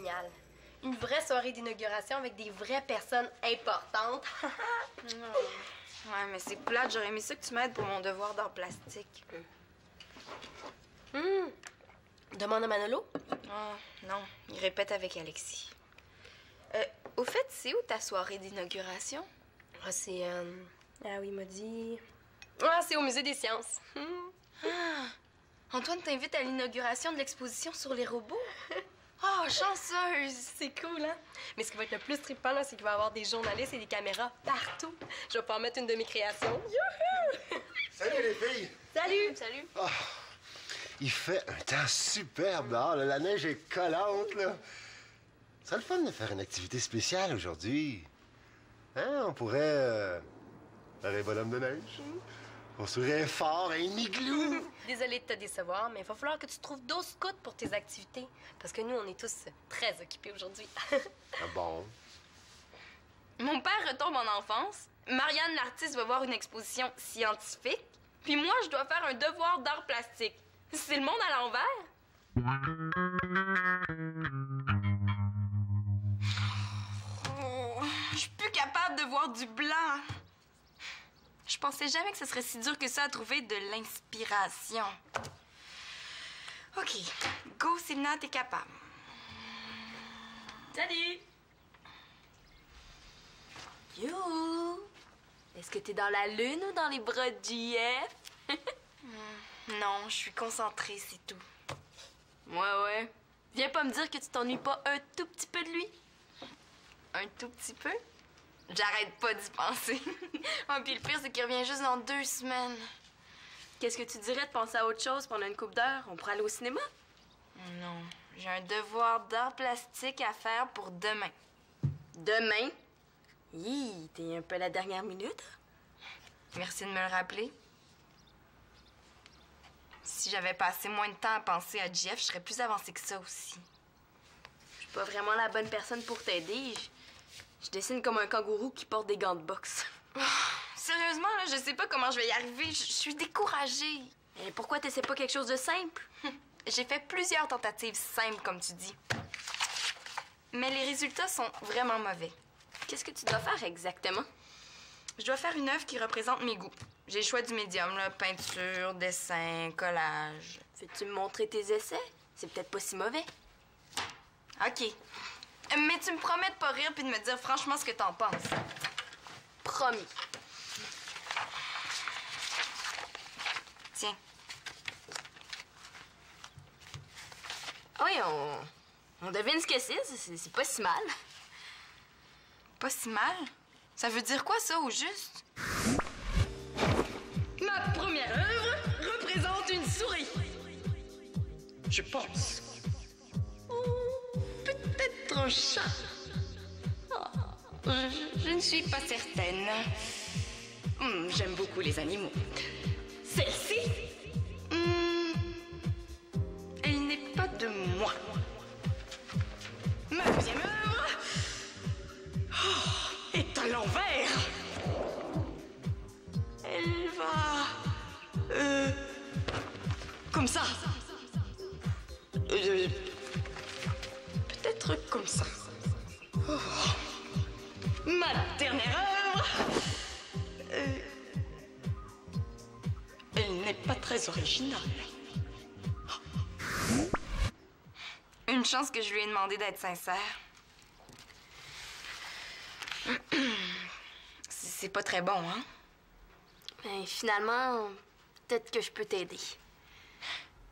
génial. Une vraie soirée d'inauguration avec des vraies personnes importantes. Ouais, mais c'est plate. J'aurais aimé ça que tu m'aides pour mon devoir d'art plastique. Demande à Manolo. Oh, non. Il répète avec Alexis. Au fait, c'est où ta soirée d'inauguration? Ah, c'est... Ah oui, il m'a dit... Ah, c'est au Musée des sciences. Ah! Antoine t'invite à l'inauguration de l'exposition sur les robots? Oh, chanceuse! C'est cool, hein? Mais ce qui va être le plus trippant, là, c'est qu'il va y avoir des journalistes et des caméras partout. Je vais pouvoir mettre une de mes créations. Youhou! Salut les filles! Salut! Salut! Oh, il fait un temps superbe dehors, là. La neige est collante, là. Ça serait le fun de faire une activité spéciale aujourd'hui. Hein? On pourrait... faire un bonhomme de neige. On serait fort, un igloo. Désolée de te décevoir, mais il va falloir que tu trouves d'autres scouts pour tes activités. Parce que nous, on est tous très occupés aujourd'hui. Ah bon? Mon père retombe en enfance. Marianne, l'artiste, va voir une exposition scientifique. Puis moi, je dois faire un devoir d'art plastique. C'est le monde à l'envers. Oh, je suis plus capable de voir du blanc. Je pensais jamais que ce serait si dur que ça à trouver de l'inspiration. OK. Go, Sylvina, t'es capable. Salut! You! Est-ce que t'es dans la lune ou dans les bras de JF? Non, je suis concentrée, c'est tout. Ouais. Viens pas me dire que tu t'ennuies pas un tout petit peu de lui. Un tout petit peu? J'arrête pas d'y penser. Oh, puis le pire, c'est qu'il revient juste dans 2 semaines. Qu'est-ce que tu dirais de penser à autre chose pendant une couple d'heures? On pourrait aller au cinéma? Non, j'ai un devoir d'art plastique à faire pour demain. Demain? Hi, t'es un peu à la dernière minute. Merci de me le rappeler. Si j'avais passé moins de temps à penser à Jeff, je serais plus avancée que ça aussi. Je suis pas vraiment la bonne personne pour t'aider. Je dessine comme un kangourou qui porte des gants de boxe. Oh, sérieusement, là, je sais pas comment je vais y arriver. Je suis découragée. Et pourquoi t'essaies pas quelque chose de simple? J'ai fait plusieurs tentatives simples, comme tu dis. Mais les résultats sont vraiment mauvais. Qu'est-ce que tu dois faire exactement? Je dois faire une œuvre qui représente mes goûts. J'ai le choix du médium, là, peinture, dessin, collage. Veux-tu me montrer tes essais? C'est peut-être pas si mauvais. OK. Mais tu me promets de pas rire puis de me dire franchement ce que t'en penses. Promis. Tiens. Oui, on devine ce que c'est pas si mal. Pas si mal? Ça veut dire quoi, ça, au juste? Ma première œuvre représente une souris. Je pense. Ou peut-être un chat. Je ne suis pas certaine. J'aime beaucoup les animaux. Celle-ci, elle n'est pas de moi. Ma deuxième œuvre est à l'envers. Elle va... comme ça. Peut-être comme ça. Oh. Ma dernière œuvre... elle n'est pas très originale. Une chance que je lui ai demandé d'être sincère. C'est pas très bon, hein? Mais finalement, peut-être que je peux t'aider.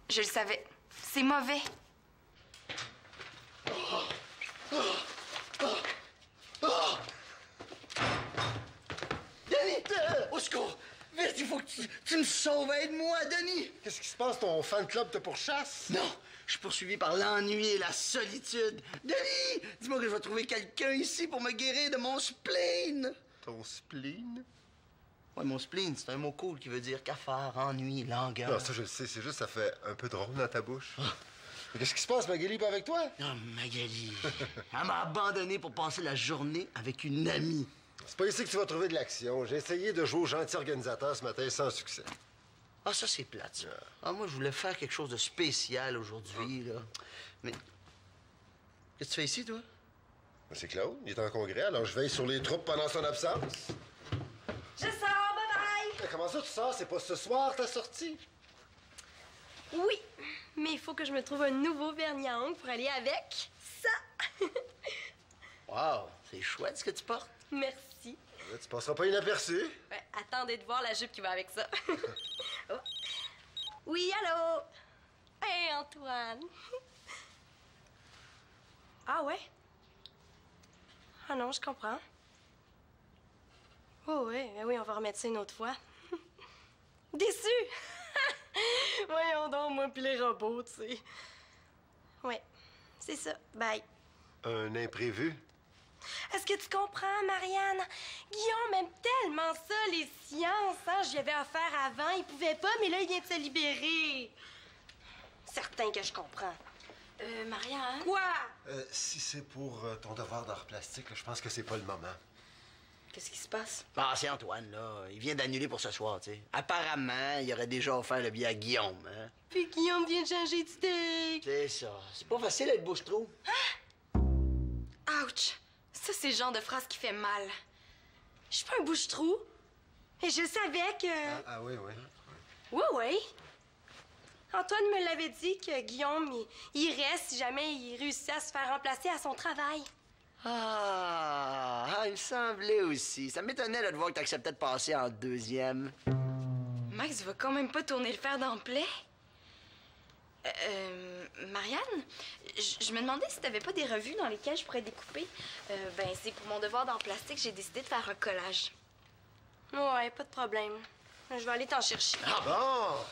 Je le savais. C'est mauvais. Denis! Au secours! Vite, il faut que tu me sauves! Aide-moi, Denis! Qu'est-ce qui se passe? Ton fan club te pourchasse? Non! Je suis poursuivi par l'ennui et la solitude. Denis! Dis-moi que je vais trouver quelqu'un ici pour me guérir de mon spleen! Ton spleen? Ouais, mon spleen, c'est un mot cool qui veut dire cafard, ennui, langueur. Non, ça, je le sais. C'est juste, ça fait un peu drôle dans ta bouche. Mais qu'est-ce qui se passe, Magali, pas avec toi? Non, Magali. Elle m'a abandonné pour passer la journée avec une amie. C'est pas ici que tu vas trouver de l'action. J'ai essayé de jouer au gentil organisateur ce matin sans succès. Ah, ça, c'est plate, ça. Ah, moi, je voulais faire quelque chose de spécial aujourd'hui, là. Mais Qu'est-ce que tu fais ici, toi? Ben, c'est Claude, il est en congrès, alors je veille sur les troupes pendant son absence. Je sors, bye-bye! Mais comment ça, tu sors? C'est pas ce soir ta sortie? Oui, mais il faut que je me trouve un nouveau vernis à ongles pour aller avec ça. Wow, c'est chouette ce que tu portes. Merci. Là, tu passeras pas inaperçu. Ouais, attendez de voir la jupe qui va avec ça. Oh. Oui, allô? Hey, Antoine. Ah ouais? Ah non, je comprends. Oh oui, ben oui, on va remettre ça une autre fois. Déçu! Voyons donc, moi puis les robots, tu sais. Ouais, c'est ça. Bye. Un imprévu? Est-ce que tu comprends, Marianne? Guillaume aime tellement ça, les sciences, hein? J'y avais affaire avant, il pouvait pas, mais là, il vient de se libérer. Certain que je comprends. Marianne? Quoi? Si c'est pour ton devoir d'art plastique, là, je pense que c'est pas le moment. Qu'est-ce qui se passe? Ah, c'est Antoine, là. Il vient d'annuler pour ce soir, tu sais. Apparemment, il aurait déjà offert le billet à Guillaume, hein. Puis Guillaume vient de changer d'idée. C'est ça. C'est pas facile d'être bouche-trou. Ouch! Ça, c'est le genre de phrase qui fait mal. Je suis pas un bouche-trou. Et je savais que... Ah oui, oui. Oui, oui. Antoine me l'avait dit que Guillaume, il reste si jamais il réussit à se faire remplacer à son travail. Il me semblait aussi. Ça m'étonnait là, de voir que t'acceptais de passer en deuxième. Max va quand même pas tourner le fer dans le plaie. Marianne, je me demandais si t'avais pas des revues dans lesquelles je pourrais découper. Ben, c'est pour mon devoir d'art plastique, j'ai décidé de faire un collage. Ouais, pas de problème. Je vais aller t'en chercher. Ah bon!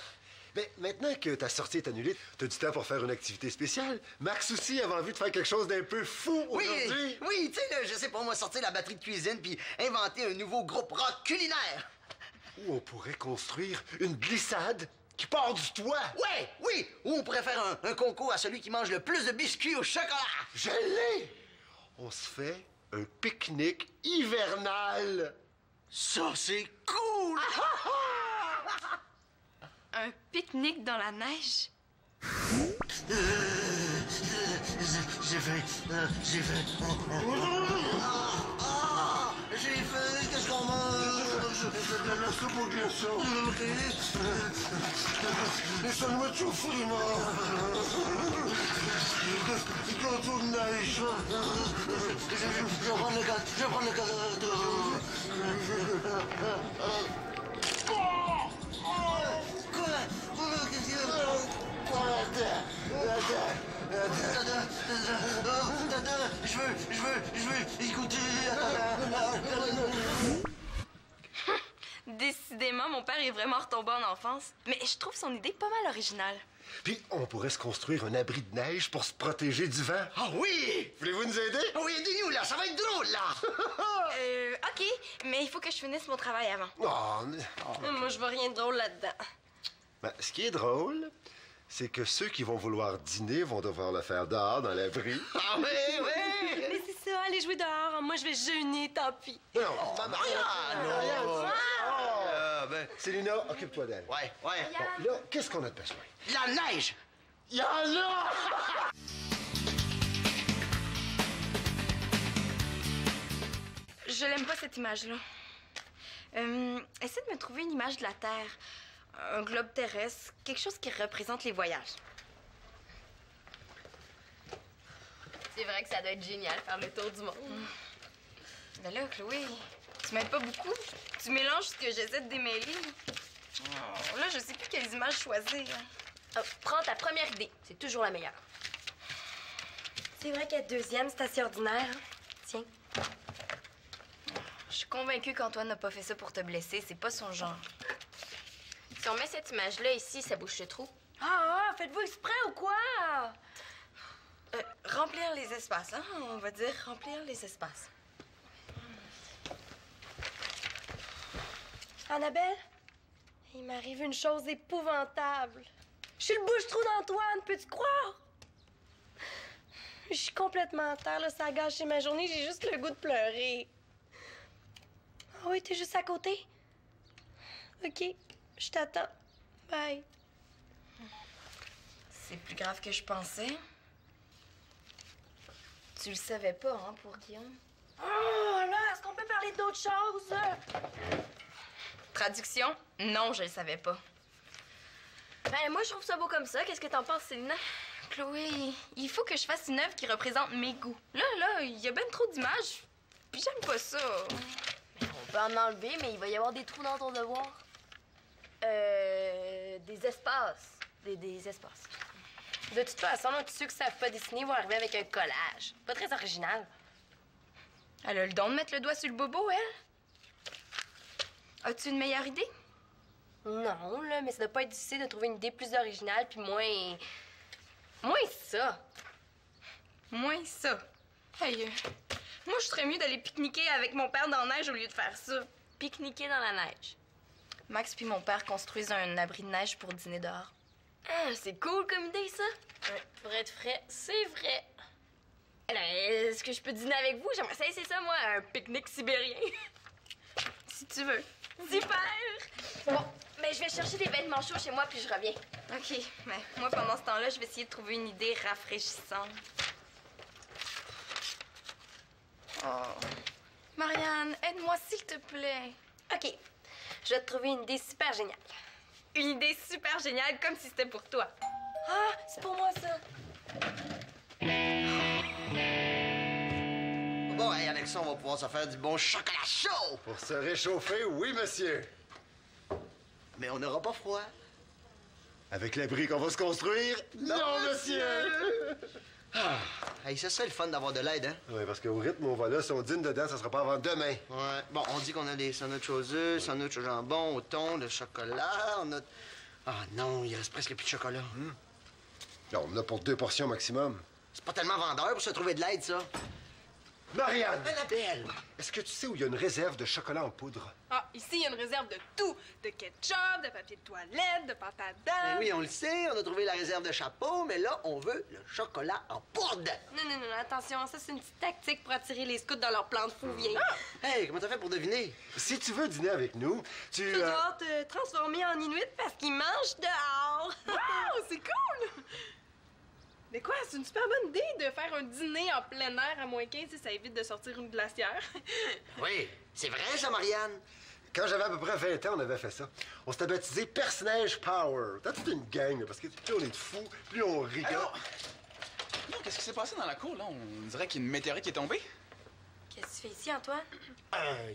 Ben, maintenant que ta sortie est annulée, t'as du temps pour faire une activité spéciale. Max aussi avait envie de faire quelque chose d'un peu fou aujourd'hui. Oui, tu sais, là, je sais pas, moi, sortir la batterie de cuisine puis inventer un nouveau groupe rock culinaire. Ou on pourrait construire une glissade qui part du toit. Ouais, oui! Ou on pourrait faire un concours à celui qui mange le plus de biscuits au chocolat. Je l'ai! On se fait un pique-nique hivernal. Ça, c'est cool! Un pique-nique dans la neige? J'ai faim, j'ai faim. J'ai faim, qu'est-ce qu'on mange? De la soupe au glaçon. Les sandwichs au fruits morts. Du gâteau de neige. Je vais prendre le gâteau. Je veux écouter. Décidément, mon père est vraiment retombé en enfance. Mais je trouve son idée pas mal originale. Puis on pourrait se construire un abri de neige pour se protéger du vent. Ah oui! Voulez-vous nous aider? Ah oui, aidez-nous là, ça va être drôle là! OK, mais il faut que je finisse mon travail avant. Moi, je vois rien de drôle là-dedans. Ben, ce qui est drôle, c'est que ceux qui vont vouloir dîner vont devoir le faire dehors dans l'abri. Ah oui, oui! Mais c'est ça, allez jouer dehors. Moi, je vais jeûner, tant pis. Non, Marianne! Célina, occupe-toi d'elle. Ouais. Bon, là, qu'est-ce qu'on a de besoin? La neige! Il y en a! Je l'aime pas, cette image-là. Essaie de me trouver une image de la Terre. Un globe terrestre. Quelque chose qui représente les voyages. C'est vrai que ça doit être génial, faire le tour du monde. Ben là, Chloé, tu m'aides pas beaucoup. Tu mélanges ce que j'essaie de démêler. Oh, là, je sais plus quelles images choisir. Oh, prends ta première idée. C'est toujours la meilleure. C'est vrai qu'être deuxième, c'est assez ordinaire. Hein? Tiens. Je suis convaincue qu'Antoine n'a pas fait ça pour te blesser. C'est pas son genre. Si on met cette image-là ici, ça bouche le trou. Ah, faites-vous exprès ou quoi? Remplir les espaces, hein? On va dire remplir les espaces. Annabelle, il m'arrive une chose épouvantable. Je suis le bouche-trou d'Antoine, peux-tu croire? Je suis complètement à terre, là, ça a gâché ma journée, j'ai juste le goût de pleurer. Ah oui, t'es juste à côté? OK, je t'attends. Bye. C'est plus grave que je pensais. Tu le savais pas, hein, pour Guillaume? Oh là, est-ce qu'on peut parler d'autre chose? Traduction? Non, je le savais pas. Ben, moi, je trouve ça beau comme ça. Qu'est-ce que t'en penses, Célina? Chloé, il faut que je fasse une œuvre qui représente mes goûts. Là, il y a ben trop d'images, puis j'aime pas ça. On peut en enlever, mais il va y avoir des trous dans ton devoir. Des espaces. Des espaces. De toute façon, là, tous ceux qui savent pas dessiner vont arriver avec un collage. Pas très original. Elle a le don de mettre le doigt sur le bobo, elle. As-tu une meilleure idée? Non, là, mais ça doit pas être difficile de trouver une idée plus originale puis moins... moins ça. Moins ça. Hey, moi, je serais mieux d'aller pique-niquer avec mon père dans la neige au lieu de faire ça. Pique-niquer dans la neige. Max puis mon père construisent un abri de neige pour dîner dehors. Ah, c'est cool comme idée, ça. Ouais, pour être frais, c'est vrai. Alors, est-ce que je peux dîner avec vous? J'aimerais ça essayer ça, moi, un pique-nique sibérien. Si tu veux. Super! Bon, mais je vais chercher des vêtements chauds chez moi, puis je reviens. OK, mais moi, pendant ce temps-là, je vais essayer de trouver une idée rafraîchissante. Oh. Marianne, aide-moi, s'il te plaît. OK, je vais te trouver une idée super géniale. Une idée super géniale, comme si c'était pour toi. Ah, c'est pour moi, ça. Bon, hey, avec ça, on va pouvoir se faire du bon chocolat chaud! Pour se réchauffer, oui, monsieur. Mais on n'aura pas froid. Avec l'abri qu'on va se construire, non, monsieur. Hey, ça serait le fun d'avoir de l'aide, hein? Oui, parce qu'au rythme où on va là, si on dîne dedans, ça sera pas avant demain. Ouais. Bon, on dit qu'on a des sandwichs aux œufs, sandwichs au jambon, au thon, de chocolat. On a... Ah non, il reste presque plus de chocolat. Non, on en a pour 2 portions maximum. C'est pas tellement vendeur pour se trouver de l'aide, ça. Marianne! Annabelle! Est-ce que tu sais où il y a une réserve de chocolat en poudre? Ah, ici, il y a une réserve de tout. De ketchup, de papier de toilette, de pâte à dents. Ben oui, on le sait, on a trouvé la réserve de chapeau, mais là, on veut le chocolat en poudre. Non, attention, ça, c'est une petite tactique pour attirer les scouts dans leur plan de fou vieille. Hey, comment t'as fait pour deviner? Si tu veux dîner avec nous, Tu dois te transformer en Inuit parce qu'ils mangent dehors. Wow, c'est cool! Mais quoi, c'est une super bonne idée de faire un dîner en plein air à moins 15 et ça évite de sortir une glacière. Oui, c'est vrai, ça, Marianne? Quand j'avais à peu près 20 ans, on avait fait ça. On s'était baptisé Personnage Power. T'as toute une gang, là, parce que plus on est de fous, plus on rigole. Alors, non, qu'est-ce qui s'est passé dans la cour, là? On dirait qu'il y a une météorite qui est tombée. Qu'est-ce que tu fais ici, Antoine?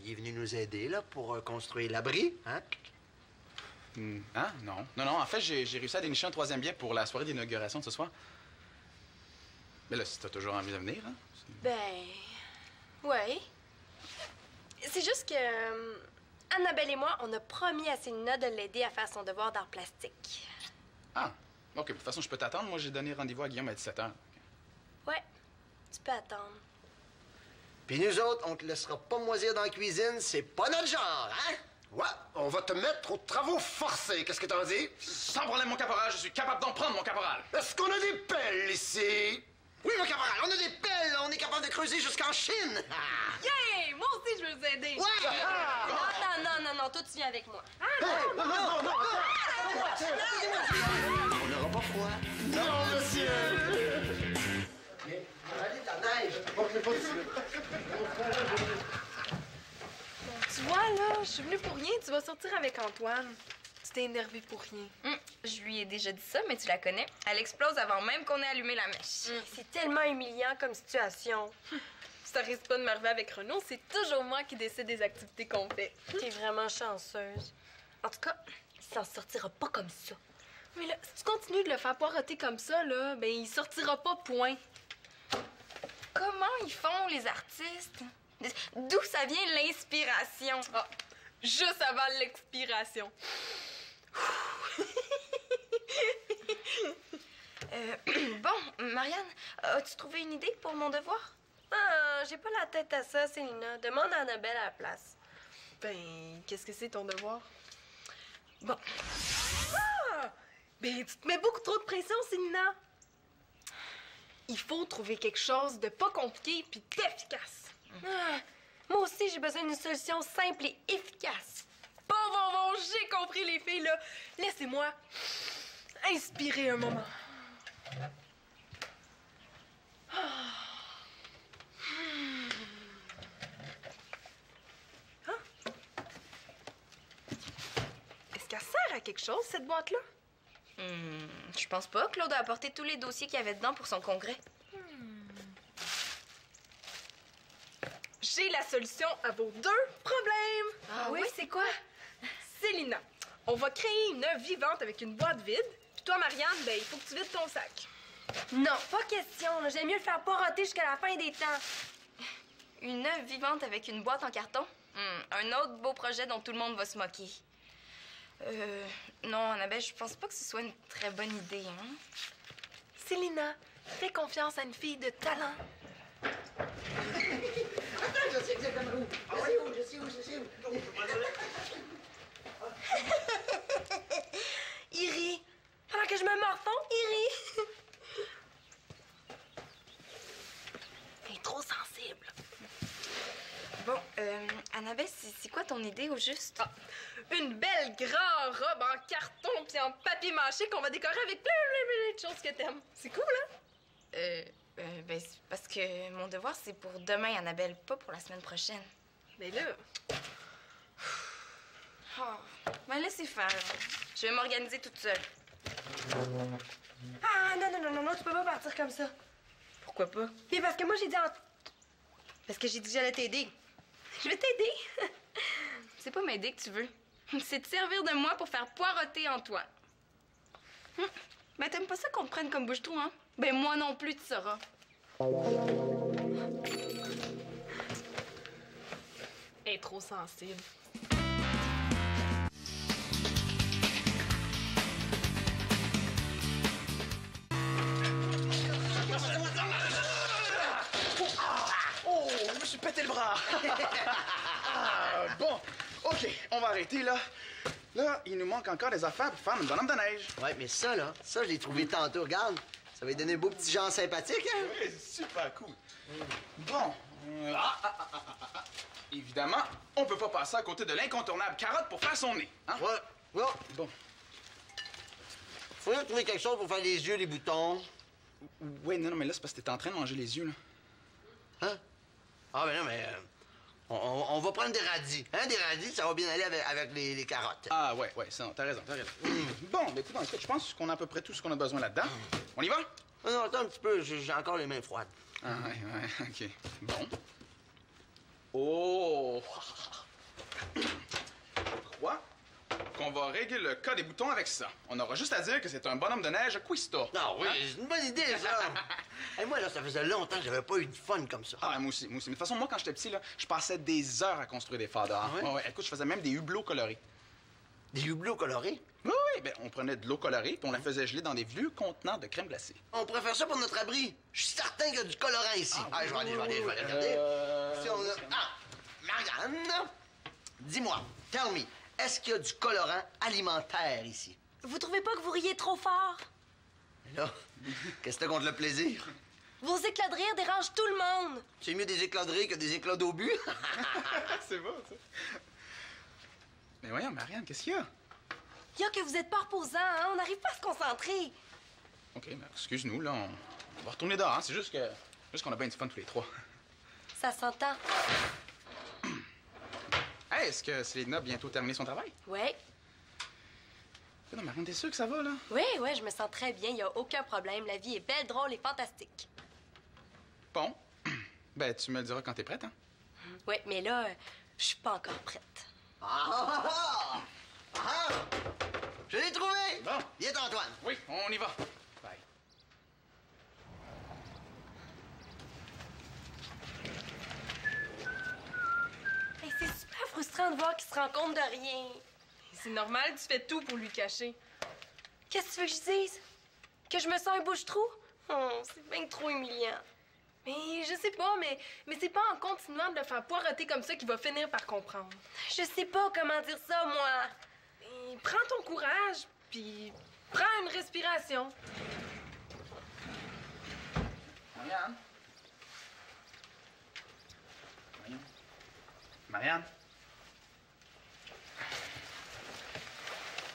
Il est venu nous aider, là, pour construire l'abri, hein? Hein? Non. Non, en fait, j'ai réussi à dénicher un 3e billet pour la soirée d'inauguration de ce soir. Mais là, si t'as toujours envie de venir, hein? Ben... ouais. C'est juste que... Annabelle et moi, on a promis à Célina de l'aider à faire son devoir d'art plastique. Ah, OK. De toute façon, je peux t'attendre. Moi, j'ai donné rendez-vous à Guillaume à 17h. Ouais, tu peux attendre. Puis nous autres, on te laissera pas moisir dans la cuisine, c'est pas notre genre, hein? Ouais, on va te mettre aux travaux forcés. Qu'est-ce que t'en dis? Sans problème, mon caporal. Je suis capable d'en prendre, mon caporal. Est-ce qu'on a des pelles ici? Oui, mon caporal, on a des pelles, on est capable de creuser jusqu'en Chine. Ah! Hey, moi aussi, je veux vous aider. Ouais! Non, toi, tu viens avec moi. Non! On n'aura pas froid. Non, monsieur! Allez, de la neige. Tu vois, là, je suis venue pour rien. Tu vas sortir avec Antoine. Tu t'es énervé pour rien. Je lui ai déjà dit ça, mais tu la connais. Elle explose avant même qu'on ait allumé la mèche. C'est tellement humiliant comme situation. Ça risque pas de m'arriver avec Renaud. C'est toujours moi qui décide des activités qu'on fait. T'es vraiment chanceuse. En tout cas, il s'en sortira pas comme ça. Mais là, si tu continues de le faire poireauter comme ça, là, ben il sortira pas, point. Comment ils font, les artistes? D'où ça vient l'inspiration? Ah, juste avant l'expiration. Bon, Marianne, as-tu trouvé une idée pour mon devoir? Ah, j'ai pas la tête à ça, Célina. Demande à Annabelle à la place. Ben, qu'est-ce que c'est ton devoir? Bon. Ah! Ben, tu te mets beaucoup trop de pression, Célina. Il faut trouver quelque chose de pas compliqué puis d'efficace. Ah, moi aussi, j'ai besoin d'une solution simple et efficace. Bon, j'ai compris, les filles, là. Laissez-moi inspirer un moment. quelque chose, cette boîte-là? Je pense pas. Claude a apporté tous les dossiers qu'il y avait dedans pour son congrès. J'ai la solution à vos deux problèmes! Ah oui, c'est quoi? Célina, on va créer une œuvre vivante avec une boîte vide. Puis toi, Marianne, ben, il faut que tu vides ton sac. Non, pas question. J'aime mieux le faire poireauter jusqu'à la fin des temps. Une œuvre vivante avec une boîte en carton? Un autre beau projet dont tout le monde va se moquer. Non, Annabelle, je pense pas que ce soit une très bonne idée, hein? Célina, fais confiance à une fille de talent. Attends, je sais exactement où. Ah oui, je sais où. Il rit. Pendant que je me morfonds, il rit. Elle est trop sensible. Bon, Annabelle, c'est quoi ton idée au juste? Ah, une belle grande robe en carton puis en papier mâché qu'on va décorer avec plein de choses que t'aimes. C'est cool, hein? Ben, c'est parce que mon devoir, c'est pour demain, Annabelle, pas pour la semaine prochaine. Mais là... Ben, laissez faire. Je vais m'organiser toute seule. Ah, non, tu peux pas partir comme ça. Pourquoi pas? Mais parce que moi, j'ai dit Parce que j'ai dit que j'allais t'aider. Je vais t'aider. C'est pas m'aider que tu veux. C'est te servir de moi pour faire poireauter Antoine. Ben, t'aimes pas ça qu'on te prenne comme bouche-trou, hein? Ben, moi non plus, tu sauras. Elle est trop sensible. Oh, je me suis pété le bras! Bon, OK, on va arrêter, là. Là, il nous manque encore des affaires pour faire notre bonhomme de neige. Ouais, mais ça, je l'ai trouvé tantôt. Regarde, ça va lui donner un beau petit genre sympathique, hein? Oui, c'est super cool. Bon, évidemment, on peut pas passer à côté de l'incontournable carotte pour faire son nez, hein? Ouais. Bon. Faudrait trouver quelque chose pour faire les yeux, les boutons. Oui, non, mais là, c'est parce que t'es en train de manger les yeux, là. Hein? Ah, ben non, mais... on va prendre des radis. Hein, des radis, ça va bien aller avec les carottes. Ah, ouais, ça, t'as raison. Bon, ben écoute, je pense qu'on a à peu près tout ce qu'on a besoin là-dedans. On y va? Ah non, attends un petit peu, j'ai encore les mains froides. Ah, ouais, OK. Bon. Oh! Je crois qu'on va régler le cas des boutons avec ça. On aura juste à dire que c'est un bonhomme de neige cuistot. Non, oui, c'est une bonne idée, ça. Et moi, là, ça faisait longtemps que j'avais pas eu de fun comme ça. Ah, moi aussi. Mais de toute façon, moi, quand j'étais petit, là, je passais des heures à construire des fadars. Ah ouais? Écoute, je faisais même des hublots colorés. Des hublots colorés? Oui, ben, on prenait de l'eau colorée, puis on la faisait geler dans des vieux contenants de crème glacée. On pourrait faire ça pour notre abri. Je suis certain qu'il y a du colorant ici. Je vais aller regarder. Si on a... Ah! Marianne! Dis-moi, tell me, est-ce qu'il y a du colorant alimentaire ici? Vous trouvez pas que vous riez trop fort? Là, qu'est-ce que t'as contre le plaisir? Vos éclats de rire dérangent tout le monde. C'est mieux des éclats de rire que des éclats d'obus? C'est bon, ça. Mais voyons, Marianne, qu'est-ce qu'il y a? Il y a que vous êtes pas reposant, hein? On n'arrive pas à se concentrer. OK, mais excuse-nous, là, on va retourner dehors, hein? C'est juste qu'on a bien du fun tous les trois. Ça s'entend. Hey, est-ce que Célina a bientôt terminé son travail? Ouais. Non, Marianne, t'es sûre que ça va, là? Oui, je me sens très bien. Il y a aucun problème. La vie est belle, drôle et fantastique. Bon. Ben, tu me le diras quand t'es prête, hein? Oui, mais là, je suis pas encore prête. Ah! Je l'ai trouvé! Bon. Viens, Antoine. Oui, on y va. Bye. Hey, c'est super frustrant de voir qu'il se rend compte de rien. C'est normal, tu fais tout pour lui cacher. Qu'est-ce que tu veux que je dise? Que je me sens un bouche-trou? Oh, c'est bien trop humiliant. Mais je sais pas, mais c'est pas en continuant de le faire poireauter comme ça qu'il va finir par comprendre. Je sais pas comment dire ça, moi. Et prends ton courage, puis prends une respiration. Marianne? Marianne?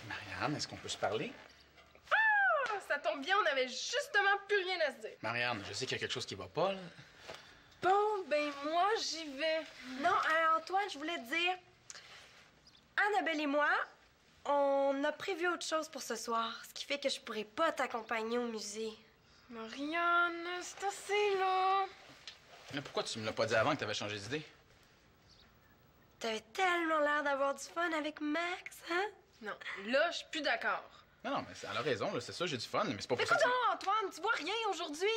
Marianne, est-ce qu'on peut se parler? Ah, ça tombe bien, on avait justement plus rien à se dire. Marianne, je sais qu'il y a quelque chose qui va pas, là. Bon, ben moi, j'y vais. Non, Antoine, je voulais te dire... Annabelle et moi, On a prévu autre chose pour ce soir, ce qui fait que je pourrais pas t'accompagner au musée. Marianne, c'est assez, là. Mais pourquoi tu me l'as pas dit avant que t'avais changé d'idée? T'avais tellement l'air d'avoir du fun avec Max, hein? Non, là, je suis plus d'accord. Non, mais elle a raison, là, c'est ça, j'ai du fun, mais c'est pas pour ça Écoute, que... non, Antoine, tu vois rien aujourd'hui.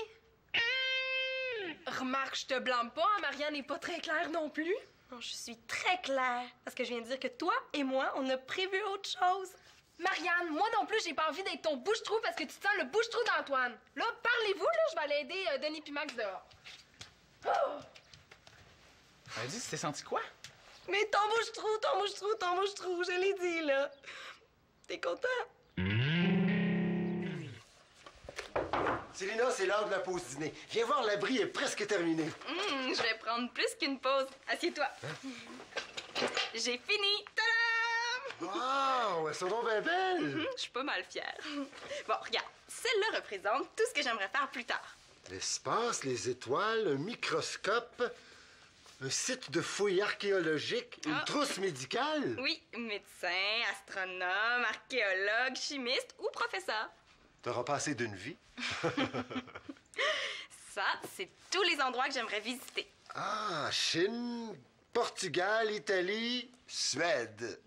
Remarque, je te blâme pas, hein, Marianne n'est pas très claire non plus. Non, je suis très claire, parce que je viens de dire que toi et moi, on a prévu autre chose. Marianne, moi non plus, j'ai pas envie d'être ton bouche-trou parce que tu te sens le bouche-trou d'Antoine. Là, parlez-vous, là, je vais aller aider Denis puis Max dehors. Oh! Elle a dit, tu t'es senti quoi? Mais ton bouche-trou, je l'ai dit, là. T'es content? Célina, c'est l'heure de la pause dîner. Viens voir, l'abri est presque terminé. Je vais prendre plus qu'une pause. Assieds-toi. J'ai fini. Tadam! Wow, elles sont donc bien belles. Je suis pas mal fière. Bon, regarde. Celle-là représente tout ce que j'aimerais faire plus tard. L'espace, les étoiles, un microscope, un site de fouilles archéologiques, une trousse médicale. Oui, médecin, astronome, archéologue, chimiste ou professeur. T'auras passé d'une vie. Ça, c'est tous les endroits que j'aimerais visiter. Ah, Chine, Portugal, Italie, Suède.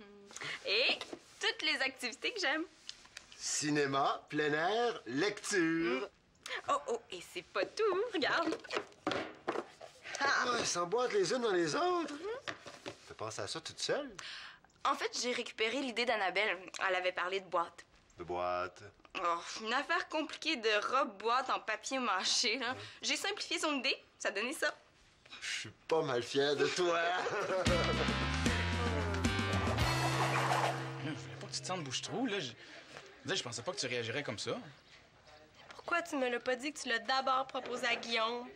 Et toutes les activités que j'aime. Cinéma, plein air, lecture. Oh, et c'est pas tout, regarde. Ah, elles s'emboîtent les unes dans les autres. Tu penses à ça toute seule? En fait, j'ai récupéré l'idée d'Annabelle. Elle avait parlé de boîte. De boîte. Oh, une affaire compliquée de robe-boîte en papier mâché, là. J'ai simplifié son idée, ça donnait ça. Je suis pas mal fier de toi. Je voulais pas que tu te sentes bouche-trou, là. Je pensais pas que tu réagirais comme ça. Pourquoi tu me l'as pas dit que tu l'as d'abord proposé à Guillaume?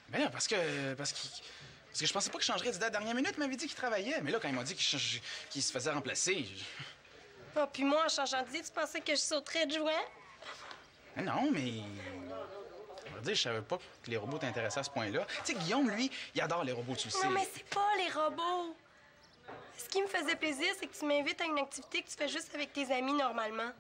Ben là, parce que je pensais pas qu'il changerait d'idée à la dernière minute. Il m'avait dit qu'il travaillait. Mais là, quand il m'a dit qu'il se faisait remplacer... Oh, puis moi, en changeant d'idée, tu pensais que je sauterais de jouet? Mais non, mais... On va dire, je savais pas que les robots t'intéressaient à ce point-là. Tu sais, Guillaume, lui, il adore les robots, tu le sais. Non, mais c'est pas les robots. Ce qui me faisait plaisir, c'est que tu m'invites à une activité que tu fais juste avec tes amis normalement.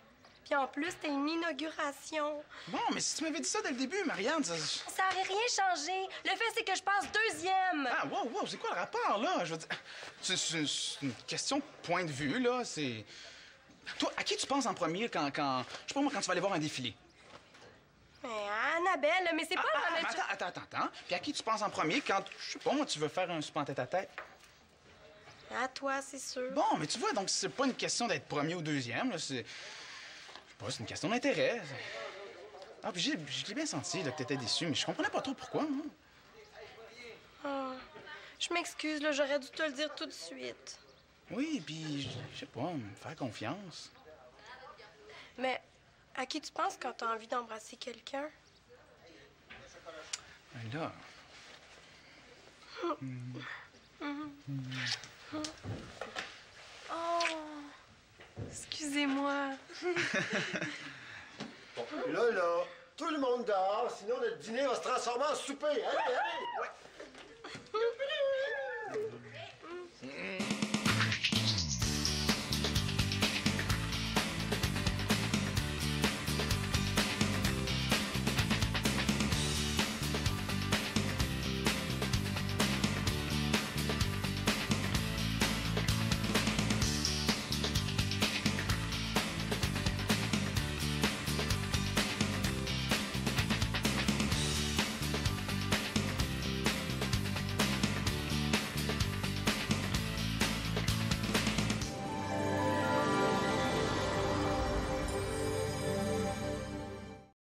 Puis en plus, t'as une inauguration. Bon, mais si tu m'avais dit ça dès le début, Marianne, ça... Ça aurait rien changé. Le fait, c'est que je passe deuxième. Ah, wow, c'est quoi le rapport, là? Je veux dire, c'est une question de point de vue, là, c'est... Toi, à qui tu penses en premier quand... Je sais pas moi, quand tu vas aller voir un défilé? Mais Annabelle, mais c'est pas la même chose. Attends. Puis à qui tu penses en premier quand, je sais pas moi, tu veux faire un souper en tête-à-tête? À toi, c'est sûr. Bon, mais tu vois, donc c'est pas une question d'être premier ou deuxième, là, c'est... Je sais pas, c'est une question d'intérêt. Ah, puis je l'ai bien senti, là, que t'étais déçu, mais je comprenais pas trop pourquoi, moi. Oh, je m'excuse, là, j'aurais dû te le dire tout de suite. Oui, puis, je sais pas, me faire confiance. Mais à qui tu penses quand t'as envie d'embrasser quelqu'un? Ben là... Oh, excusez-moi. Là, tout le monde dort, sinon notre dîner va se transformer en souper. Allez!